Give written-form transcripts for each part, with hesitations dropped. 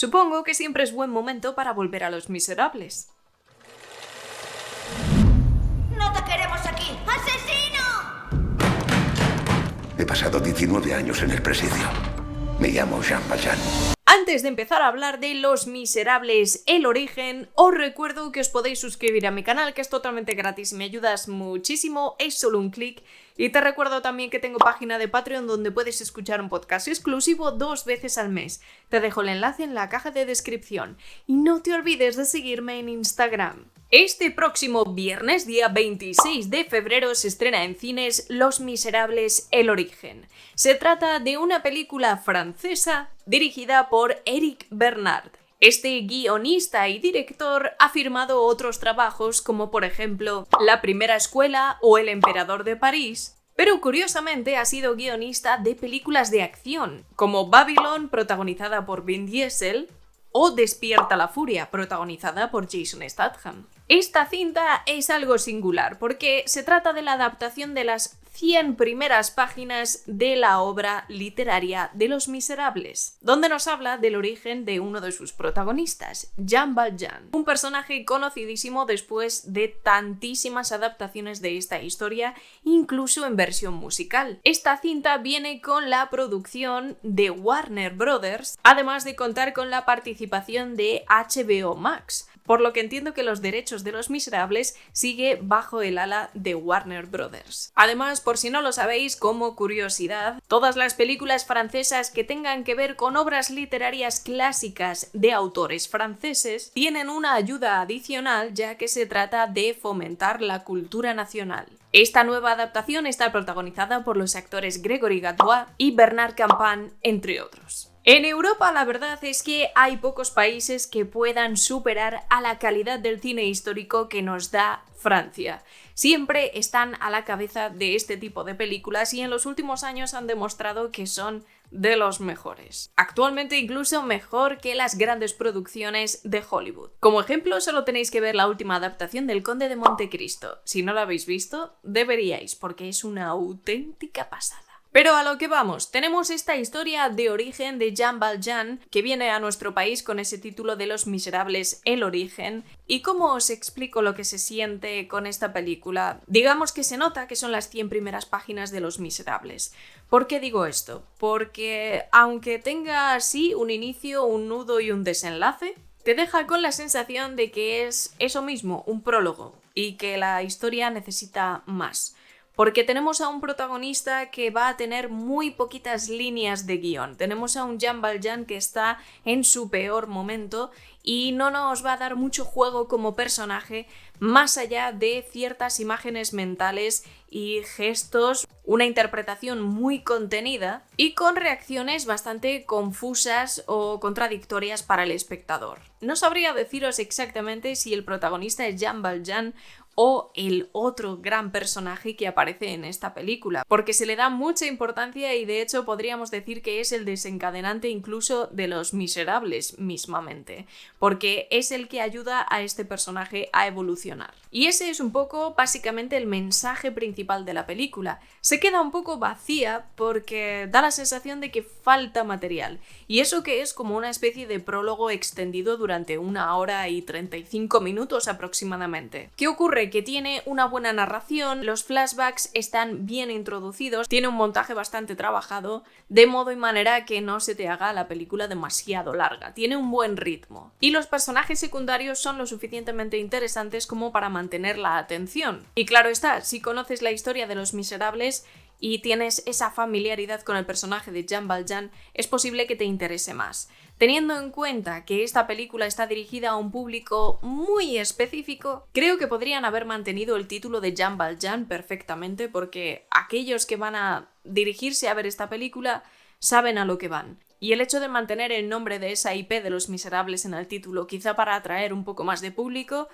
Supongo que siempre es buen momento para volver a Los Miserables. ¡No te queremos aquí! ¡Asesino! He pasado 19 años en el presidio. Me llamo Jean Valjean. Antes de empezar a hablar de Los Miserables, el origen, os recuerdo que os podéis suscribir a mi canal, que es totalmente gratis y me ayudas muchísimo, es solo un clic. Y te recuerdo también que tengo página de Patreon donde puedes escuchar un podcast exclusivo 2 veces al mes. Te dejo el enlace en la caja de descripción. Y no te olvides de seguirme en Instagram. Este próximo viernes, día 26 de febrero, se estrena en cines Los Miserables, el origen. Se trata de una película francesa dirigida por Eric Bernard. Este guionista y director ha firmado otros trabajos como por ejemplo La primera escuela o El emperador de París, pero curiosamente ha sido guionista de películas de acción como Babylon, protagonizada por Vin Diesel, o Despierta la furia, protagonizada por Jason Statham. Esta cinta es algo singular porque se trata de la adaptación de las 100 primeras páginas de la obra literaria de Los Miserables, donde nos habla del origen de uno de sus protagonistas, Jean Valjean, un personaje conocidísimo después de tantísimas adaptaciones de esta historia, incluso en versión musical. Esta cinta viene con la producción de Warner Brothers, además de contar con la participación de HBO Max, por lo que entiendo que los derechos de Los Miserables sigue bajo el ala de Warner Brothers. Además, por si no lo sabéis, como curiosidad, todas las películas francesas que tengan que ver con obras literarias clásicas de autores franceses tienen una ayuda adicional, ya que se trata de fomentar la cultura nacional. Esta nueva adaptación está protagonizada por los actores Gregory Gadebois y Bernard Campan, entre otros. En Europa la verdad es que hay pocos países que puedan superar a la calidad del cine histórico que nos da Francia. Siempre están a la cabeza de este tipo de películas y en los últimos años han demostrado que son de los mejores. Actualmente incluso mejor que las grandes producciones de Hollywood. Como ejemplo, solo tenéis que ver la última adaptación del Conde de Montecristo. Si no la habéis visto, deberíais, porque es una auténtica pasada. Pero a lo que vamos, tenemos esta historia de origen de Jean Valjean que viene a nuestro país con ese título de Los Miserables, el origen. ¿Y cómo os explico lo que se siente con esta película? Digamos que se nota que son las 100 primeras páginas de Los Miserables. ¿Por qué digo esto? Porque aunque tenga así un inicio, un nudo y un desenlace, te deja con la sensación de que es eso mismo, un prólogo, y que la historia necesita más. Porque tenemos a un protagonista que va a tener muy poquitas líneas de guión. Tenemos a un Jean Valjean que está en su peor momento y no nos va a dar mucho juego como personaje más allá de ciertas imágenes mentales y gestos, una interpretación muy contenida y con reacciones bastante confusas o contradictorias para el espectador. No sabría deciros exactamente si el protagonista es Jean Valjean o el otro gran personaje que aparece en esta película, porque se le da mucha importancia y de hecho podríamos decir que es el desencadenante incluso de Los Miserables mismamente, porque es el que ayuda a este personaje a evolucionar. Y ese es un poco básicamente el mensaje principal de la película. Se queda un poco vacía porque da la sensación de que falta material, y eso que es como una especie de prólogo extendido durante 1 hora y 35 minutos aproximadamente. ¿Qué ocurre? Que tiene una buena narración, los flashbacks están bien introducidos, tiene un montaje bastante trabajado, de modo y manera que no se te haga la película demasiado larga, tiene un buen ritmo. Y los personajes secundarios son lo suficientemente interesantes como para mantener la atención. Y claro está, si conoces la historia de Los Miserables y tienes esa familiaridad con el personaje de Jean Valjean, es posible que te interese más. Teniendo en cuenta que esta película está dirigida a un público muy específico, creo que podrían haber mantenido el título de Jean Valjean perfectamente, porque aquellos que van a dirigirse a ver esta película saben a lo que van. Y el hecho de mantener el nombre de esa IP de Los Miserables en el título, quizá para atraer un poco más de público,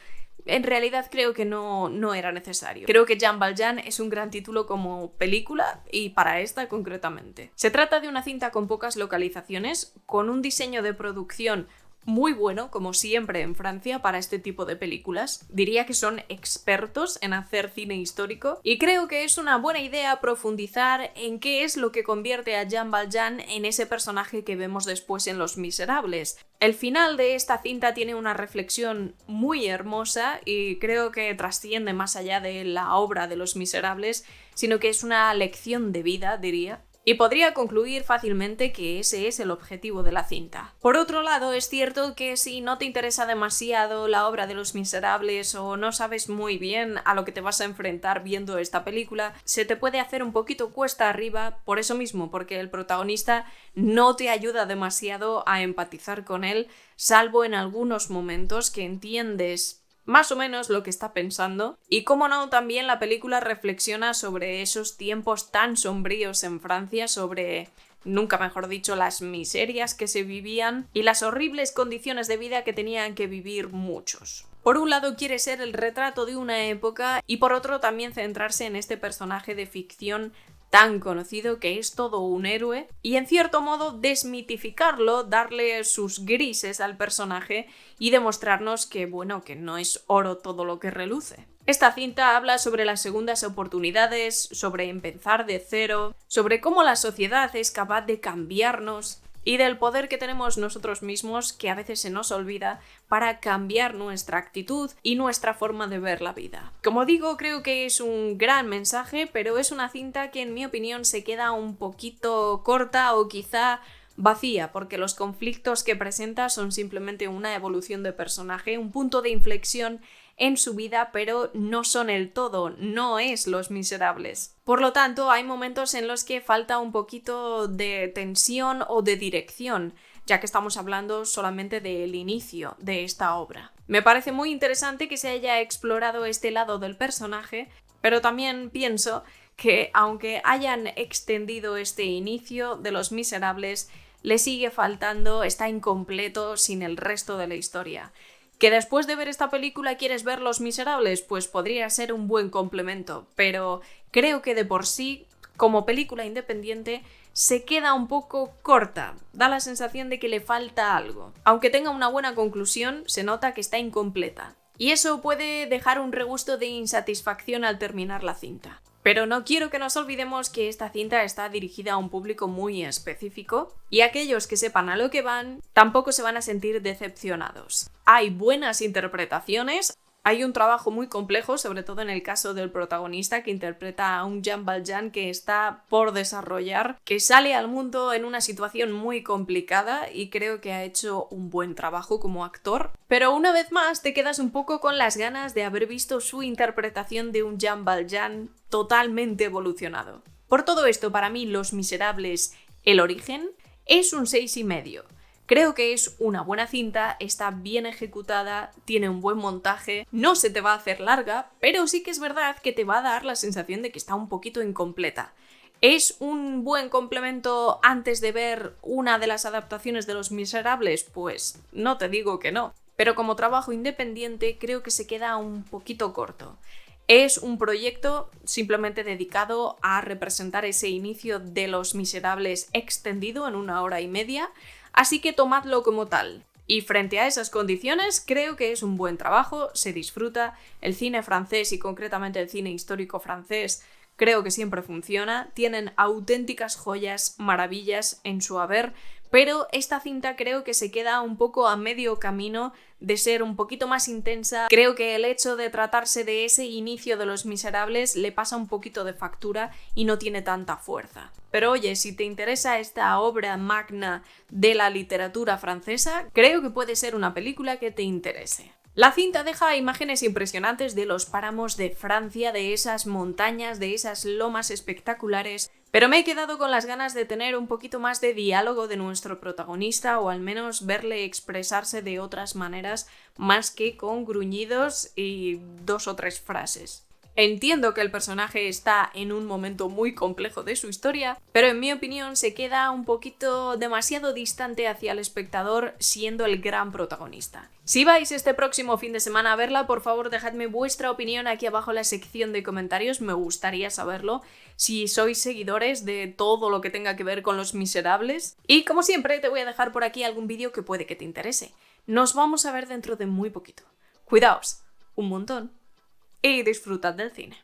en realidad creo que no era necesario. Creo que Jean Valjean es un gran título como película y para esta concretamente. Se trata de una cinta con pocas localizaciones, con un diseño de producción muy bueno, como siempre en Francia, para este tipo de películas. Diría que son expertos en hacer cine histórico y creo que es una buena idea profundizar en qué es lo que convierte a Jean Valjean en ese personaje que vemos después en Los Miserables. El final de esta cinta tiene una reflexión muy hermosa y creo que trasciende más allá de la obra de Los Miserables, sino que es una lección de vida, diría. Y podría concluir fácilmente que ese es el objetivo de la cinta. Por otro lado, es cierto que si no te interesa demasiado la obra de Los Miserables o no sabes muy bien a lo que te vas a enfrentar viendo esta película, se te puede hacer un poquito cuesta arriba por eso mismo, porque el protagonista no te ayuda demasiado a empatizar con él, salvo en algunos momentos que entiendes más o menos lo que está pensando. Y cómo no, también la película reflexiona sobre esos tiempos tan sombríos en Francia, sobre, nunca mejor dicho, las miserias que se vivían y las horribles condiciones de vida que tenían que vivir muchos. Por un lado quiere ser el retrato de una época y por otro también centrarse en este personaje de ficción tan conocido que es todo un héroe y en cierto modo desmitificarlo, darle sus grises al personaje y demostrarnos que, bueno, que no es oro todo lo que reluce. Esta cinta habla sobre las segundas oportunidades, sobre empezar de cero, sobre cómo la sociedad es capaz de cambiarnos y del poder que tenemos nosotros mismos, que a veces se nos olvida, para cambiar nuestra actitud y nuestra forma de ver la vida. Como digo, creo que es un gran mensaje, pero es una cinta que en mi opinión se queda un poquito corta o quizá vacía, porque los conflictos que presenta son simplemente una evolución de personaje, un punto de inflexión en su vida, pero no son el todo, no es Los Miserables. Por lo tanto, hay momentos en los que falta un poquito de tensión o de dirección, ya que estamos hablando solamente del inicio de esta obra. Me parece muy interesante que se haya explorado este lado del personaje, pero también pienso que aunque hayan extendido este inicio de Los Miserables, le sigue faltando, está incompleto sin el resto de la historia. ¿Que después de ver esta película quieres ver Los Miserables? Pues podría ser un buen complemento, pero creo que de por sí, como película independiente, se queda un poco corta. Da la sensación de que le falta algo. Aunque tenga una buena conclusión, se nota que está incompleta. Y eso puede dejar un regusto de insatisfacción al terminar la cinta. Pero no quiero que nos olvidemos que esta cinta está dirigida a un público muy específico y aquellos que sepan a lo que van tampoco se van a sentir decepcionados. Hay buenas interpretaciones, hay un trabajo muy complejo, sobre todo en el caso del protagonista que interpreta a un Jean Valjean que está por desarrollar, que sale al mundo en una situación muy complicada y creo que ha hecho un buen trabajo como actor. Pero una vez más te quedas un poco con las ganas de haber visto su interpretación de un Jean Valjean totalmente evolucionado. Por todo esto, para mí, Los Miserables, el origen, es un 6,5. Creo que es una buena cinta, está bien ejecutada, tiene un buen montaje, no se te va a hacer larga, pero sí que es verdad que te va a dar la sensación de que está un poquito incompleta. ¿Es un buen complemento antes de ver una de las adaptaciones de Los Miserables? Pues no te digo que no, pero como trabajo independiente creo que se queda un poquito corto. Es un proyecto simplemente dedicado a representar ese inicio de Los Miserables extendido en 1 hora y media, así que tomadlo como tal. Y frente a esas condiciones, creo que es un buen trabajo, se disfruta. El cine francés y concretamente el cine histórico francés creo que siempre funciona. Tienen auténticas joyas, maravillas en su haber, pero esta cinta creo que se queda un poco a medio camino de ser un poquito más intensa. Creo que el hecho de tratarse de ese inicio de Los Miserables le pasa un poquito de factura y no tiene tanta fuerza. Pero oye, si te interesa esta obra magna de la literatura francesa, creo que puede ser una película que te interese. La cinta deja imágenes impresionantes de los páramos de Francia, de esas montañas, de esas lomas espectaculares, pero me he quedado con las ganas de tener un poquito más de diálogo de nuestro protagonista o al menos verle expresarse de otras maneras más que con gruñidos y 2 o 3 frases. Entiendo que el personaje está en un momento muy complejo de su historia, pero en mi opinión se queda un poquito demasiado distante hacia el espectador siendo el gran protagonista. Si vais este próximo fin de semana a verla, por favor dejadme vuestra opinión aquí abajo en la sección de comentarios, me gustaría saberlo, si sois seguidores de todo lo que tenga que ver con Los Miserables. Y como siempre te voy a dejar por aquí algún vídeo que puede que te interese. Nos vamos a ver dentro de muy poquito. Cuidaos un montón y disfrutad del cine.